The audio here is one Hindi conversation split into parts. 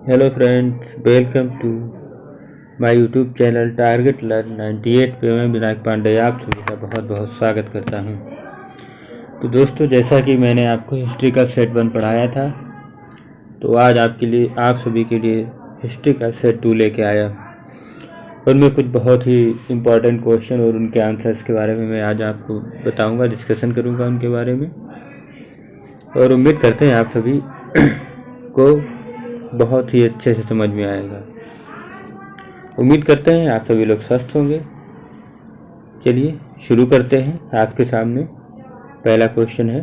Hello friends, welcome to my YouTube channel target learn 98 पे मैं विनायक पांडे आप सभी का बहुत बहुत स्वागत करता हूं। तो दोस्तों, जैसा कि मैंने आपको हिस्ट्री का सेट 1 पढ़ाया था, तो आज आप सभी के लिए हिस्ट्री का सेट 2 लेके आया। उनमें कुछ बहुत ही इम्पोर्टेंट क्वेश्चन और उनके आंसर्स के बारे में मैं आज आपको बताऊँगा, डिस्कशन करूँगा उनके बारे में, और उम्मीद करते हैं आप सभी को बहुत ही अच्छे से समझ में आएगा। उम्मीद करते हैं आप सभी लोग स्वस्थ होंगे। चलिए शुरू करते हैं। आपके सामने पहला क्वेश्चन है,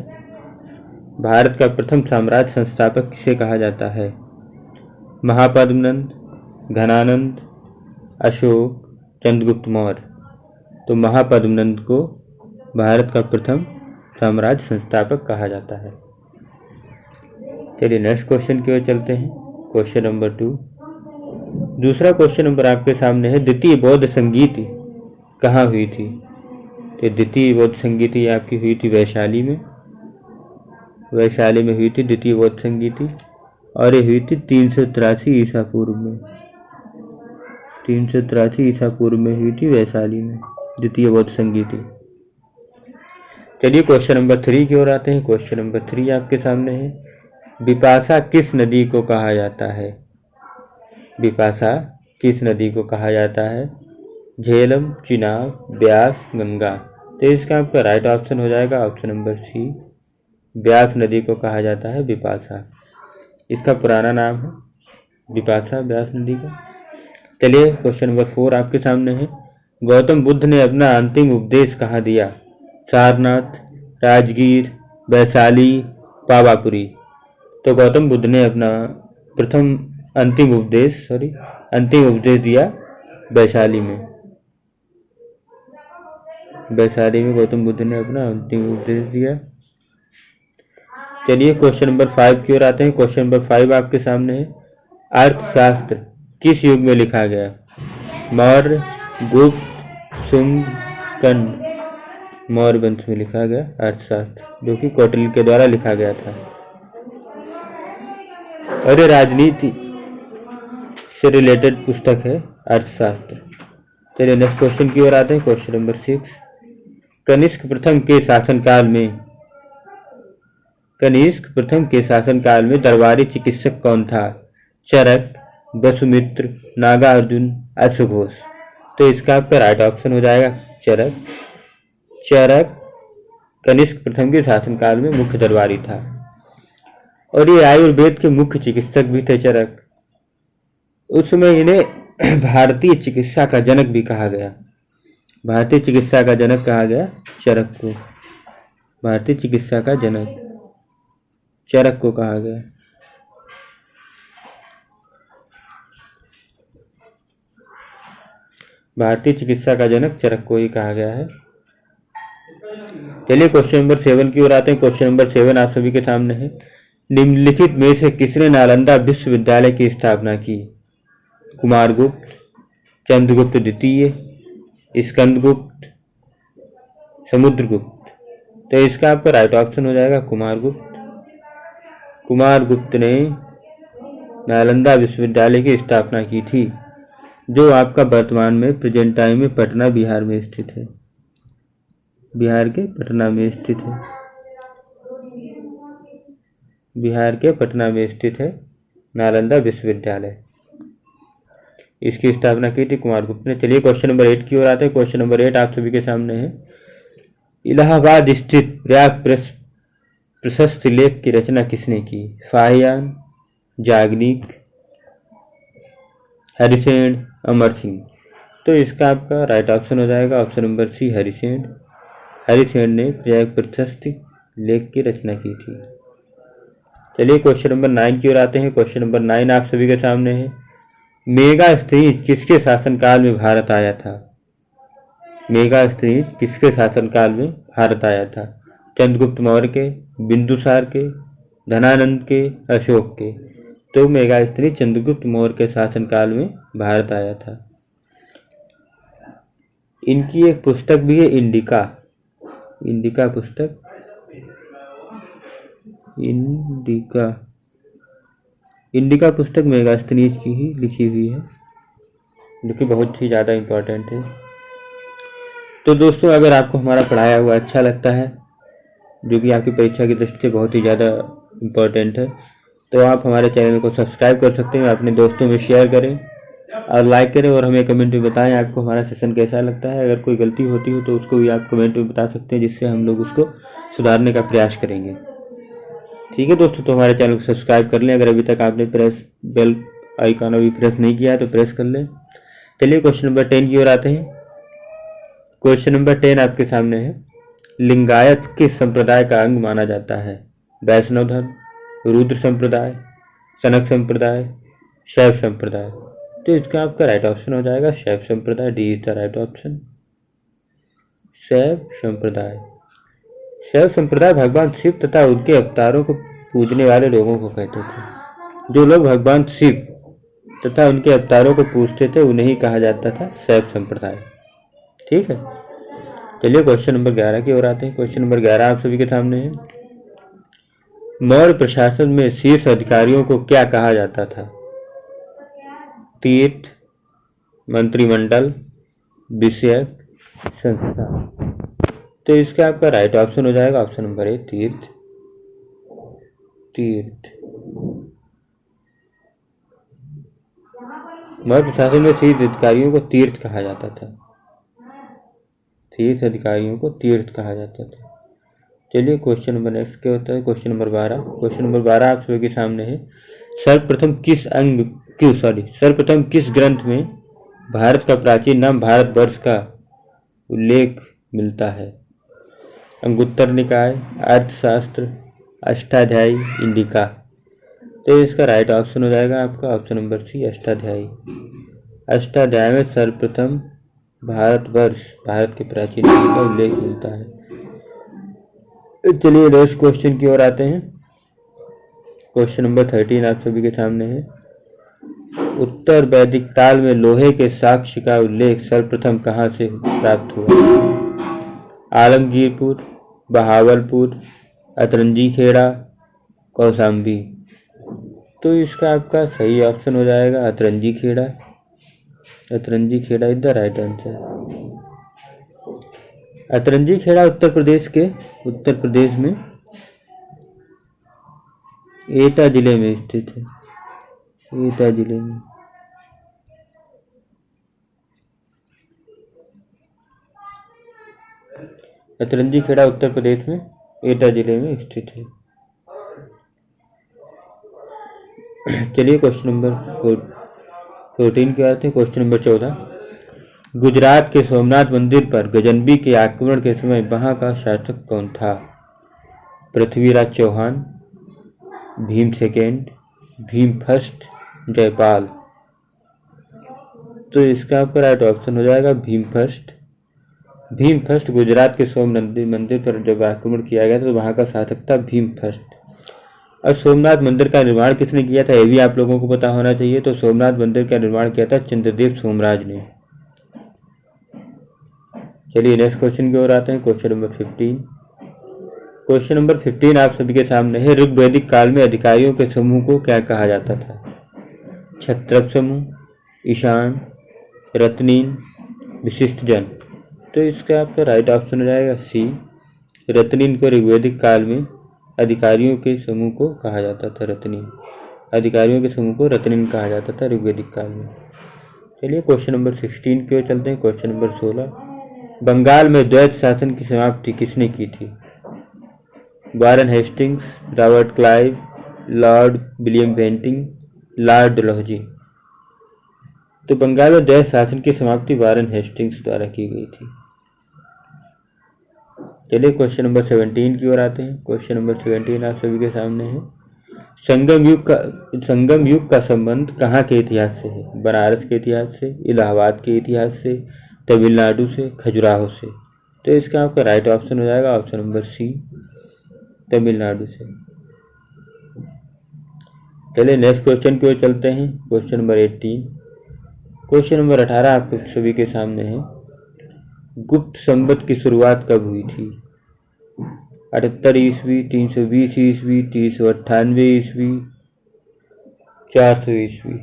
भारत का प्रथम साम्राज्य संस्थापक किसे कहा जाता है? महापद्मनंद, घनानंद, अशोक, चंद्रगुप्त मौर्य। तो महापद्मनंद को भारत का प्रथम साम्राज्य संस्थापक कहा जाता है। चलिए नेक्स्ट क्वेश्चन की ओर चलते हैं। Question number 2। दूसरा क्वेश्चन नंबर आपके सामने है, द्वितीय बौद्ध संगीति कहाँ हुई थी? तो द्वितीय बौद्ध संगीति आपकी हुई थी वैशाली में हुई थी द्वितीय बौद्ध संगीति, और ये हुई थी 383 ईसा पूर्व में। 383 ईसा पूर्व में हुई थी वैशाली में द्वितीय बौद्ध संगीति। चलिए क्वेश्चन नंबर 3 की ओर आते हैं। क्वेश्चन नंबर 3 आपके सामने है, बिपाशा किस नदी को कहा जाता है? बिपाशा किस नदी को कहा जाता है? झेलम, चिनाब, ब्यास, गंगा। तो इसका आपका राइट ऑप्शन हो जाएगा ऑप्शन नंबर सी, ब्यास नदी को कहा जाता है बिपाशा। इसका पुराना नाम है बिपाशा, ब्यास नदी का। चलिए क्वेश्चन नंबर 4 आपके सामने है, गौतम बुद्ध ने अपना अंतिम उपदेश कहाँ दिया? सारनाथ, राजगीर, वैशाली, पावापुरी। तो गौतम बुद्ध ने अपना अंतिम उपदेश दिया वैशाली में। गौतम बुद्ध ने अपना अंतिम उपदेश दिया। चलिए क्वेश्चन नंबर 5 की ओर आते हैं। क्वेश्चन नंबर 5 आपके सामने है, अर्थशास्त्र किस युग में लिखा गया? मौर्य, गुप्त, शुंग, कण्व। मौर्य वंश में लिखा गया अर्थशास्त्र, जो कि कौटिल्य के द्वारा लिखा गया था। और ये राजनीति से रिलेटेड पुस्तक है अर्थशास्त्र। चलिए नेक्स्ट क्वेश्चन की ओर आते हैं। क्वेश्चन नंबर 6, कनिष्क प्रथम के शासनकाल में दरबारी चिकित्सक कौन था? चरक, वसुमित्र, नागार्जुन, अश्वघोष। तो इसका आपका राइट ऑप्शन हो जाएगा चरक कनिष्क प्रथम के शासनकाल में मुख्य दरबारी था, और ये आयुर्वेद के मुख्य चिकित्सक भी थे चरक। उस समय इन्हें भारतीय चिकित्सा का जनक भी कहा गया। भारतीय चिकित्सा का जनक कहा गया चरक को। भारतीय चिकित्सा का जनक चरक को कहा गया। भारतीय चिकित्सा का जनक चरक को ही कहा गया है। चलिए क्वेश्चन नंबर 7 की ओर आते हैं। क्वेश्चन नंबर 7 आप सभी के सामने है, निम्नलिखित में से किसने नालंदा विश्वविद्यालय की स्थापना की? कुमारगुप्त, चंद्रगुप्त द्वितीय, स्कंदगुप्त, समुद्रगुप्त। तो इसका आपका राइट ऑप्शन हो जाएगा कुमारगुप्त। कुमारगुप्त ने नालंदा विश्वविद्यालय की स्थापना की थी, जो आपका वर्तमान में प्रेजेंट टाइम में पटना बिहार में स्थित है। बिहार के पटना में स्थित है नालंदा विश्वविद्यालय। इसकी स्थापना की थी कुमारगुप्त ने। चलिए क्वेश्चन नंबर 8 की ओर आते हैं। क्वेश्चन नंबर 8 आप सभी के सामने है, इलाहाबाद स्थित प्रयाग प्रशस्ति लेख की रचना किसने की? फाहियान, याग्निक, हरिसेन, अमर सिंह। तो इसका आपका राइट ऑप्शन हो जाएगा ऑप्शन नंबर सी, हरिसेन ने प्रयाग प्रशस्ति लेख की रचना की थी। चलिए क्वेश्चन नंबर 9 की ओर आते हैं। क्वेश्चन नंबर 9 आप सभी के सामने है, मेगास्थनीज किसके शासनकाल में भारत आया था? मेगास्थनीज किसके शासनकाल में भारत आया था? चंद्रगुप्त मौर्य के, बिंदुसार के, धनानंद के, अशोक के। तो मेगास्थनीज चंद्रगुप्त मौर्य के शासनकाल में भारत आया था। इनकी एक पुस्तक भी है, इंडिका पुस्तक, इंडिका पुस्तक मेगास्थनीज की ही लिखी हुई है, जो कि बहुत ही ज़्यादा इम्पोर्टेंट है। तो दोस्तों, अगर आपको हमारा पढ़ाया हुआ अच्छा लगता है, जो कि आपकी परीक्षा की दृष्टि से बहुत ही ज़्यादा इम्पोर्टेंट है, तो आप हमारे चैनल को सब्सक्राइब कर सकते हैं, अपने दोस्तों में शेयर करें और लाइक करें, और हमें कमेंट में बताएं आपको हमारा सेशन कैसा लगता है। अगर कोई गलती होती हो तो उसको भी आप कमेंट में बता सकते हैं, जिससे हम लोग उसको सुधारने का प्रयास करेंगे। ठीक है दोस्तों, तो हमारे चैनल को सब्सक्राइब कर लें। अगर अभी तक आपने बेल आइकॉन अभी प्रेस नहीं किया है तो प्रेस कर लें। चलिए क्वेश्चन नंबर 10 की ओर आते हैं। क्वेश्चन नंबर 10 आपके सामने है। लिंगायत किस संप्रदाय का अंग माना जाता है? वैष्णव धर्म, रुद्र संप्रदाय, सनक संप्रदाय, शैव संप्रदाय। तो इसका आपका राइट ऑप्शन हो जाएगा शैव संप्रदाय। D is the right option, शैव संप्रदाय। शैव संप्रदाय भगवान शिव तथा उनके अवतारों को पूजने वाले लोगों को कहते थे। जो लोग भगवान शिव तथा उनके अवतारों को पूजते थे उन्हें ही कहा जाता था शैव संप्रदाय। ठीक है, चलिए क्वेश्चन नंबर 11 की ओर आते हैं। क्वेश्चन नंबर 11 आप सभी के सामने है। मौर्य प्रशासन में शीर्ष अधिकारियों को क्या कहा जाता था? तीर्थ, मंत्रिमंडल, विषयक, संस्था। तो इसका आपका राइट ऑप्शन हो जाएगा ऑप्शन नंबर ए, तीर्थ। तीर्थ। मौर्य प्रशासन में शीर्ष अधिकारियों को तीर्थ कहा जाता था। शीर्ष अधिकारियों को तीर्थ कहा जाता था। चलिए क्वेश्चन नंबर नेक्स्ट क्या होता है? Question number 12। क्वेश्चन नंबर 12 आप सभी के सामने है। सर्वप्रथम किस ग्रंथ में भारत का प्राचीन नाम भारतवर्ष का उल्लेख मिलता है? अंगुत्तर निकाय, अर्थशास्त्र, अष्टाध्यायी, इंडिका। तो इसका राइट ऑप्शन हो जाएगा आपका ऑप्शन नंबर सी, अष्टाध्यायी। अष्टाध्याय में सर्वप्रथम भारतवर्ष, भारत के प्राचीन नाम का उल्लेख मिलता है। चलिए नेक्स्ट क्वेश्चन की ओर आते हैं। क्वेश्चन नंबर 13 आप सभी के सामने है। उत्तर वैदिक काल में लोहे के साक्ष्य का उल्लेख सर्वप्रथम कहाँ से प्राप्त हुआ? आलमगीरपुर, बहावलपुर, अतरंजी खेड़ा, कौशाम्बी। तो इसका आपका सही ऑप्शन हो जाएगा Atranji Khera. Atranji Khera is the right answer. Atranji Khera Uttar Pradesh में एटा जिले में स्थित है। एटा जिले में। अतरंजी खेड़ा उत्तर प्रदेश में एटा जिले में स्थित है। चलिए क्वेश्चन नंबर 14 की आते हैं। Question number 14। गुजरात के सोमनाथ मंदिर पर गजनबी के आक्रमण के समय वहां का शासक कौन था? Prithviraj Chauhan, Bhim second, Bhim first, Jaipal. तो इसका आपका राइट ऑप्शन हो जाएगा भीम फर्स्ट। भीम फर्स्ट गुजरात के सोमनाथ मंदिर पर जब आक्रमण किया गया था तो वहां का शासक था भीम फर्स्ट। और सोमनाथ मंदिर का निर्माण किसने किया था, ये भी आप लोगों को पता होना चाहिए। तो सोमनाथ मंदिर का निर्माण किया था चंद्रदेव सोमराज ने। चलिए नेक्स्ट क्वेश्चन की ओर आते हैं। Question number 15। क्वेश्चन नंबर 15 आप सभी के सामने है। ऋग्वैदिक काल में अधिकारियों के समूह को क्या कहा जाता था? क्षत्रप समूह, ईशान, रत्नीन, विशिष्टजन। तो इसका आपका राइट ऑप्शन हो जाएगा सी, रत्नीन को ऋग्वैदिक काल में अधिकारियों के समूह को कहा जाता था। रत्नीन, अधिकारियों के समूह को रत्नीन कहा जाता था ऋग्वैदिक काल में। चलिए क्वेश्चन नंबर 16 की ओर चलते हैं। Question number 16। बंगाल में द्वैत शासन की समाप्ति किसने की थी? Warren Hastings, Robert Clive, Lord William Bentinck, Lord Dalhousie. तो बंगाल में द्वैत शासन की समाप्ति वारन हेस्टिंग्स द्वारा की गई थी। चलिए क्वेश्चन नंबर 17 की ओर आते हैं। क्वेश्चन नंबर 17 आप सभी के सामने है। संगम युग का संबंध कहाँ के इतिहास से है? बनारस के इतिहास से, इलाहाबाद के इतिहास से, तमिलनाडु से, खजुराहो से। तो इसका आपका राइट ऑप्शन हो जाएगा ऑप्शन नंबर सी, तमिलनाडु से। चलिए नेक्स्ट क्वेश्चन की ओर चलते हैं। Question number 18। क्वेश्चन नंबर 18 आपके सभी के सामने है। गुप्त संवत की शुरुआत कब हुई थी? 78 ईस्वी, 320 ईस्वी, 398 ईस्वी, 400 ईस्वी।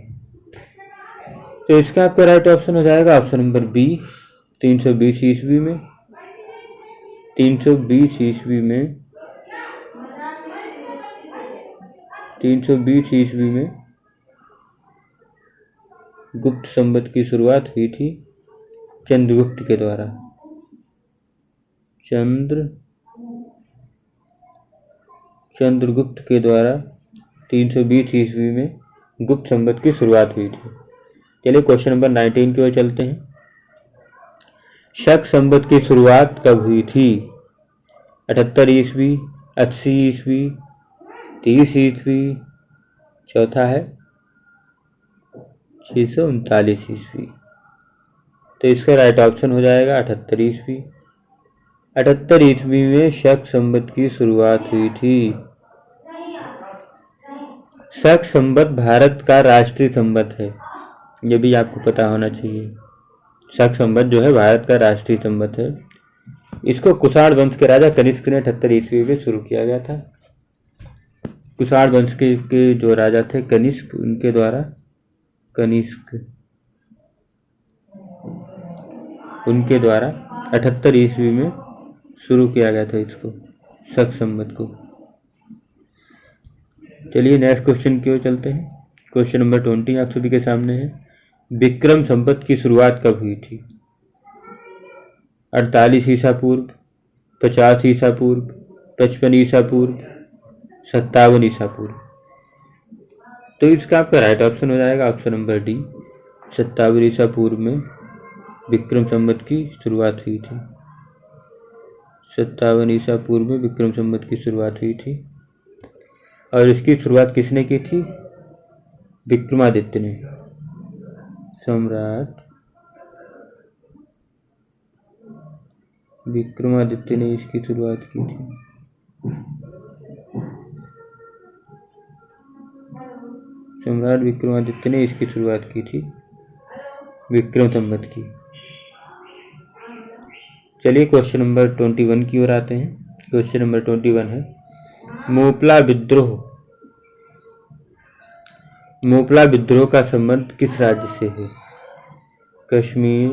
तो इसका आपका राइट ऑप्शन हो जाएगा ऑप्शन नंबर बी, 320 ईस्वी में। 320 ईस्वी में 320 ईस्वी में गुप्त संवत की शुरुआत हुई थी चंद्रगुप्त के द्वारा। चंद्रगुप्त के द्वारा 320 ईस्वी में गुप्त संवत की शुरुआत हुई थी। चलिए क्वेश्चन नंबर 19 की ओर चलते हैं। शक संवत की शुरुआत कब हुई थी? 78 ईस्वी, 80 ईस्वी, 30 ईस्वी, चौथा है 639 ईस्वी। तो इसका राइट ऑप्शन हो जाएगा 78 ईस्वी। 78 ईस्वी में शक संवत की शुरुआत हुई थी। शक संवत भारत का राष्ट्रीय संवत है, ये भी आपको पता होना चाहिए। शक संवत जो है भारत का राष्ट्रीय संवत है। इसको कुषाण वंश के राजा कनिष्क ने 78 ईस्वी में शुरू किया गया था। कुषाण वंश के जो राजा थे कनिष्क, उनके द्वारा उनके द्वारा 78 ईस्वी में शुरू किया गया था इसको, शक संवत को। चलिए नेक्स्ट क्वेश्चन की ओर चलते हैं। क्वेश्चन नंबर 20 आप सभी के सामने है। विक्रम संवत की शुरुआत कब हुई थी? 48 ईसा पूर्व, 50 ईसा पूर्व, 55 ईसा पूर्व, 57 ईसा पूर्व। तो इसका आपका राइट ऑप्शन हो जाएगा ऑप्शन नंबर डी, 57 ईसा पूर्व में विक्रम संवत की शुरुआत हुई थी। 57 ईसा पूर्व में विक्रम संवत की शुरुआत हुई थी। और इसकी शुरुआत किसने की थी? विक्रमादित्य ने, सम्राट विक्रमादित्य ने इसकी शुरुआत की थी। सम्राट विक्रमादित्य ने इसकी शुरुआत की थी विक्रम संवत की। चलिए क्वेश्चन नंबर 21 की ओर आते हैं। क्वेश्चन नंबर 21 है मोपला विद्रोह। मोपला विद्रोह का संबंध किस राज्य से है? कश्मीर,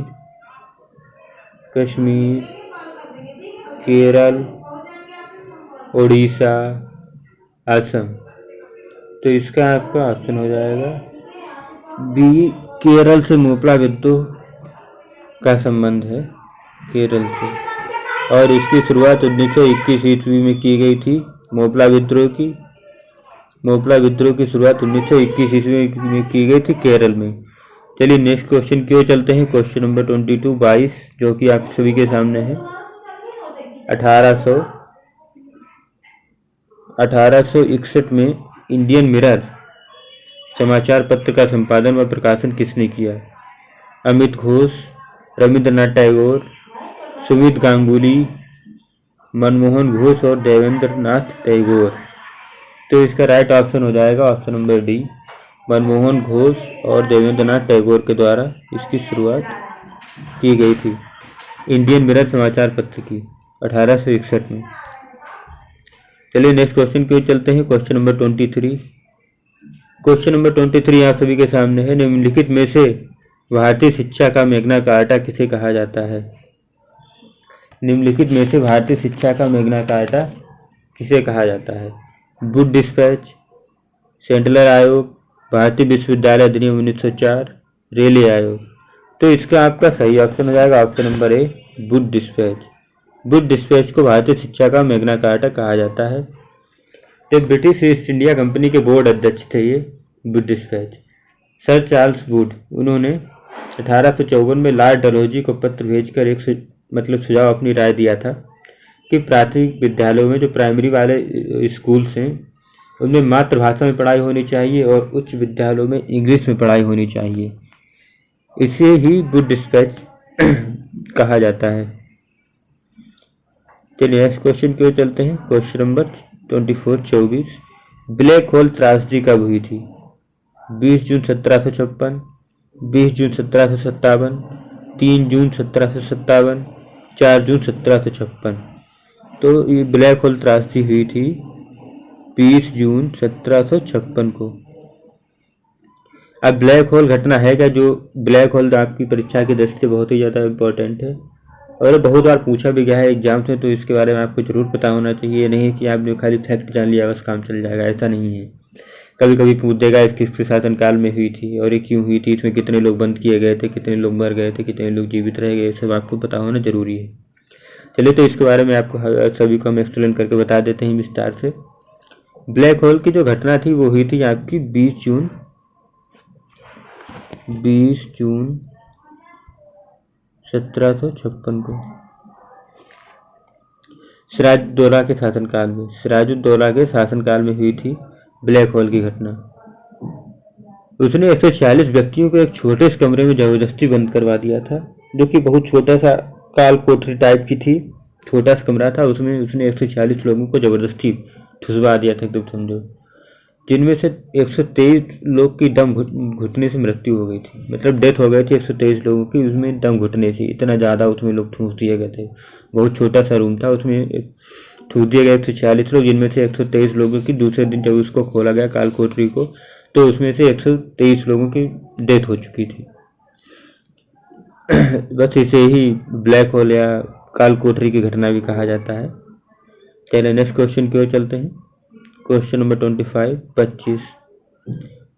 केरल, उड़ीसा, असम। तो इसका आपका ऑप्शन हो जाएगा बी, केरल से मोपला विद्रोह का संबंध है, केरल से। और इसकी शुरुआत 1921 ईस्वी में की गई थी मोपला विद्रोह की। मोपला विद्रोह की शुरुआत 1921 ईस्वी में की गई थी केरल में। चलिए नेक्स्ट क्वेश्चन की ओर चलते हैं। क्वेश्चन नंबर 22 जो कि आप सभी के सामने है। 1861 में इंडियन मिरर समाचार पत्र का संपादन व प्रकाशन किसने किया? अमित घोष, रविंद्रनाथ टैगोर, सुमित गांगुली, मनमोहन घोष और देवेंद्र नाथ टैगोर। तो इसका राइट ऑप्शन हो जाएगा option number D, Manmohan Ghosh और देवेंद्र नाथ टैगोर के द्वारा इसकी शुरुआत की गई थी इंडियन मिरर समाचार पत्र की 1861 में। चलिए नेक्स्ट क्वेश्चन की ओर चलते हैं। Question number 23। क्वेश्चन नंबर 23 आप सभी के सामने है। निम्नलिखित में से भारतीय शिक्षा का मैग्ना कार्टा किसे कहा जाता है? निम्नलिखित में से भारतीय शिक्षा का मैग्ना कार्टा किसे कहा जाता है? वुड डिस्पैच, सेंटलर आयोग, भारतीय विश्वविद्यालय अधिनियम 1904, रेले आयोग। तो इसका आपका सही ऑप्शन हो जाएगा option number A, Wood dispatch. Wood dispatch को भारतीय शिक्षा का मैग्ना कार्टा कहा जाता है। तो ब्रिटिश ईस्ट इंडिया कंपनी के बोर्ड अध्यक्ष थे ये Wood dispatch, sir Charles Wood. उन्होंने 1854 में लॉर्ड डलहौजी को पत्र भेजकर एक सुझाव, अपनी राय दिया था कि प्राथमिक विद्यालयों में जो प्राइमरी वाले स्कूल्स हैं उनमें मातृभाषा में पढ़ाई होनी चाहिए और उच्च विद्यालयों में इंग्लिश में पढ़ाई होनी चाहिए। इसे ही वुड डिस्पैच कहा जाता है। चलिए नेक्स्ट क्वेश्चन की ओर चलते हैं। क्वेश्चन नंबर 24 ब्लैक होल त्रासदी कब हुई थी? 20 जून 1756, 20 जून 1757, 3 जून 1757, 4 जून 1756। तो ये ब्लैक होल त्रासदी हुई थी 20 जून 1756 को। अब ब्लैक होल घटना है क्या? जो ब्लैक होल आपकी परीक्षा की दृष्टि से बहुत ही ज़्यादा इम्पोर्टेंट है और ये बहुत बार पूछा भी गया है एग्जाम से, तो इसके बारे में आपको जरूर पता होना चाहिए। ये नहीं कि आपने खाली फैक्ट जान लिया बस काम चल जाएगा, ऐसा नहीं है। कभी कभी पूछ देगा इसकी किसके शासनकाल में हुई थी और ये क्यों हुई थी, इसमें कितने लोग बंद किए गए थे, कितने लोग मर गए थे, कितने लोग जीवित रह गए, सब आपको पता होना जरूरी है। चलिए तो इसके बारे में आपको सभी को हम एक्सप्लेन करके बता देते हैं विस्तार से। ब्लैक होल की जो घटना थी वो हुई थी आपकी 20 जून 1756 को सिराजुद्दौला के शासनकाल में हुई थी ब्लैक होल की घटना। उसने 146 व्यक्तियों को एक छोटे से कमरे में जबरदस्ती बंद करवा दिया था, जो कि बहुत छोटा सा काल कोठरी टाइप की थी, छोटा सा कमरा था, उसमें उसने 146 लोगों को जबरदस्ती ठुसवा दिया था एकदम समझो, जिनमें से 123 लोग की दम घुटने से मृत्यु हो गई थी, मतलब डेथ हो गई थी 123 लोगों की, उसमें दम घुटने से, इतना ज़्यादा उसमें लोग ठूस दिए गए थे। बहुत छोटा सा रूम था, उसमें ठूस दिए गए 146 लोग, जिनमें से 123 लोगों की दूसरे दिन जब उसको खोला गया काल कोठरी को, तो उसमें से 123 लोगों की डेथ हो चुकी थी। बस इसे ही ब्लैक होल या काल कोठरी की घटना भी कहा जाता है। चलिए नेक्स्ट क्वेश्चन की ओर चलते हैं। Question number 25।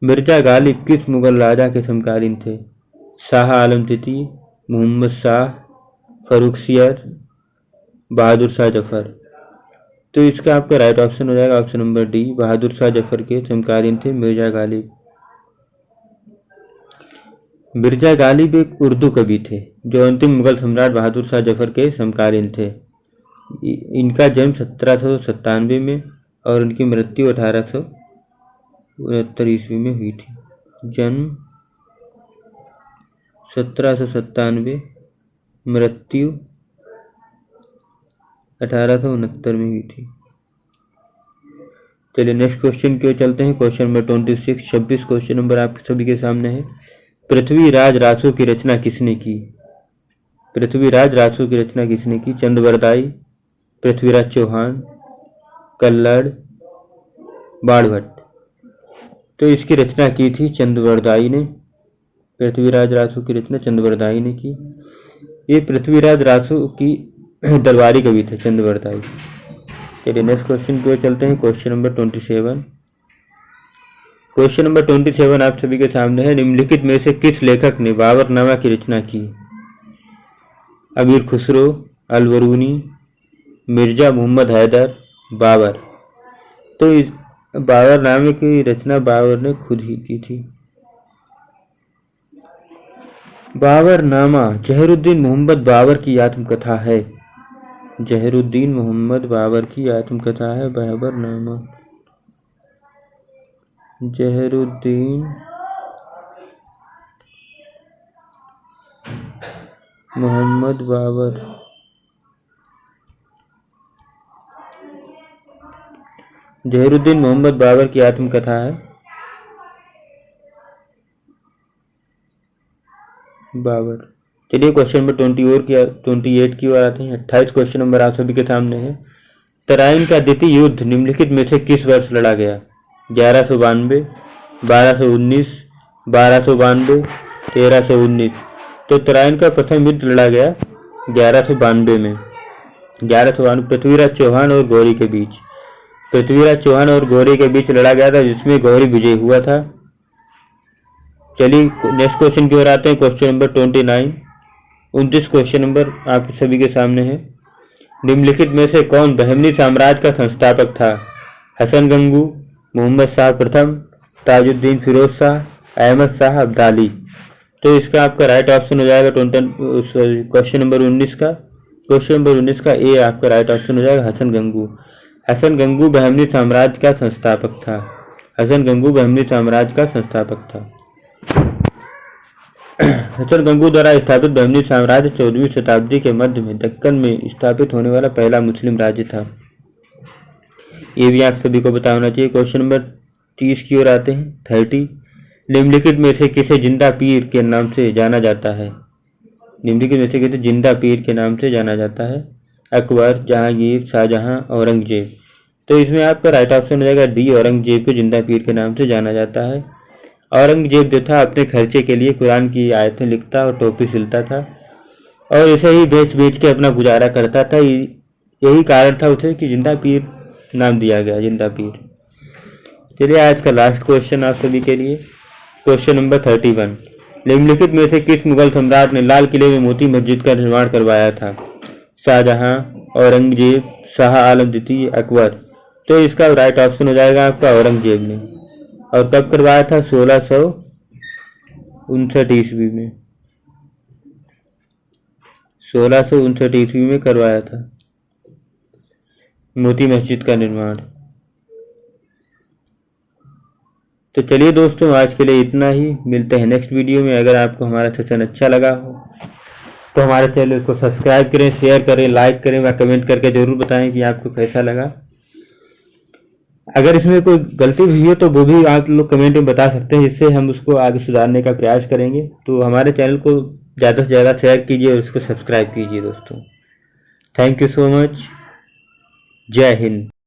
मिर्जा गालिब किस मुगल राजा के समकालीन थे? शाह आलम तृतीय, मोहम्मद शाह, फर्रुखसियर, बहादुर शाह जफर। तो इसका आपका राइट ऑप्शन हो जाएगा option number D, Bahadur Shah Zafar के समकालीन थे मिर्जा गालिब। मिर्जा गालिब एक उर्दू कवि थे जो अंतिम मुगल सम्राट बहादुर शाह जफर के समकालीन थे। इनका जन्म 1797 में और उनकी मृत्यु 1869 ईस्वी में हुई थी। जन्म 1797, मृत्यु 1869 में हुई थी। चलिए नेक्स्ट क्वेश्चन की ओर चलते हैं। क्वेश्चन नंबर 26 क्वेश्चन नंबर आप सभी के सामने है। पृथ्वीराज रासो की रचना किसने की? पृथ्वीराज रासो की रचना किसने की? चंद्रवरदाई, पृथ्वीराज चौहान, कल्लड़, बाणभट्ट। तो इसकी रचना की थी चंद्रवरदाई ने। पृथ्वीराज रासो की रचना चंद्रवरदाई ने की। ये पृथ्वीराज रासो की दरबारी कवि थे चंद्रवरदाई। चलिए नेक्स्ट क्वेश्चन की ओर चलते हैं। Question number 27। क्वेश्चन नंबर 27 आप सभी के सामने है। निम्नलिखित में से किस लेखक ने बाबरनामा की रचना की? अमीर खुसरो, अलबरूनी, मिर्जा मोहम्मद हैदर, बाबर। तो इस बाबरनामे की रचना बाबर ने खुद ही की थी। बाबरनामा जहरुद्दीन मोहम्मद बाबर की आत्मकथा है। जहरुद्दीन मोहम्मद बाबर की आत्मकथा है बाबरनामा। जहरुद्दीन मोहम्मद बाबर। जहरुद्दीन मोहम्मद बाबर की आत्मकथा है बाबर। चलिए क्वेश्चन नंबर 28 की ओर आते हैं। 28 क्वेश्चन नंबर आप सभी के सामने है। तराइन का द्वितीय युद्ध निम्नलिखित में से किस वर्ष लड़ा गया? 1192, 1219, 1292, 1319। तो तराइन का प्रथम युद्ध लड़ा गया 1192 में। 1192 पृथ्वीराज चौहान और गौरी के बीच। पृथ्वीराज चौहान और गौरी के बीच लड़ा गया था, जिसमें गौरी विजय हुआ था। चलिए नेक्स्ट क्वेश्चन की ओर आते हैं। Question number 29। 29 क्वेश्चन नंबर आप सभी के सामने है। निम्नलिखित में से कौन बहमनी साम्राज्य का संस्थापक था? हसन गंगू, मोहम्मद शाह प्रथम, ताजुद्दीन फिरोज शाह, अहमद शाह अब्दाली। तो इसका आपका राइट ऑप्शन हो जाएगा क्वेश्चन नंबर 19 का। क्वेश्चन नंबर 19 का ए आपका राइट ऑप्शन हो जाएगा हसन गंगू। हसन गंगू बहमनी साम्राज्य का संस्थापक था। हसन गंगू बहमनी साम्राज्य का संस्थापक था। हसन गंगू द्वारा स्थापित बहमनी साम्राज्य 14वीं शताब्दी के मध्य में दक्कन में स्थापित होने वाला पहला मुस्लिम राज्य था। ये भी आप सभी को पता होना चाहिए। क्वेश्चन नंबर 30 की ओर आते हैं। 30। निम्नलिखित में से किसे जिंदा पीर के नाम से जाना जाता है? निम्नलिखित में से किसे जिंदा पीर के नाम से जाना जाता है? अकबर, जहांगीर, शाहजहां, औरंगजेब। तो इसमें आपका राइट ऑप्शन हो जाएगा डी, औरंगजेब को जिंदा पीर के नाम से जाना जाता है। औरंगजेब जो था अपने खर्चे के लिए कुरान की आयतें लिखता और टोपी सिलता था और इसे ही बेच बेच के अपना गुजारा करता था। यही कारण था उसे कि जिंदा पीर नाम दिया गया, जिंदा पीर। चलिए आज का लास्ट क्वेश्चन आप सभी के लिए, क्वेश्चन नंबर 31। निम्नलिखित में से किस मुगल सम्राट ने लाल किले में मोती मस्जिद का निर्माण करवाया था? शाहजहां, औरंगजेब, शाह आलम द्वितीय, अकबर। तो इसका राइट ऑप्शन हो जाएगा आपका औरंगजेब ने। और कब करवाया था? 1659 ईस्वी में। 1659 ईस्वी में करवाया था मोती मस्जिद का निर्माण। तो चलिए दोस्तों, आज के लिए इतना ही। मिलते हैं नेक्स्ट वीडियो में। अगर आपको हमारा सेशन अच्छा लगा हो तो हमारे चैनल को सब्सक्राइब करें, शेयर करें, लाइक करें व कमेंट करके ज़रूर बताएं कि आपको कैसा लगा। अगर इसमें कोई गलती हुई है तो वो भी आप लोग कमेंट में बता सकते हैं, जिससे हम उसको आगे सुधारने का प्रयास करेंगे। तो हमारे चैनल को ज़्यादा से ज़्यादा शेयर कीजिए और उसको सब्सक्राइब कीजिए दोस्तों। Thank you so much. जय हिंद।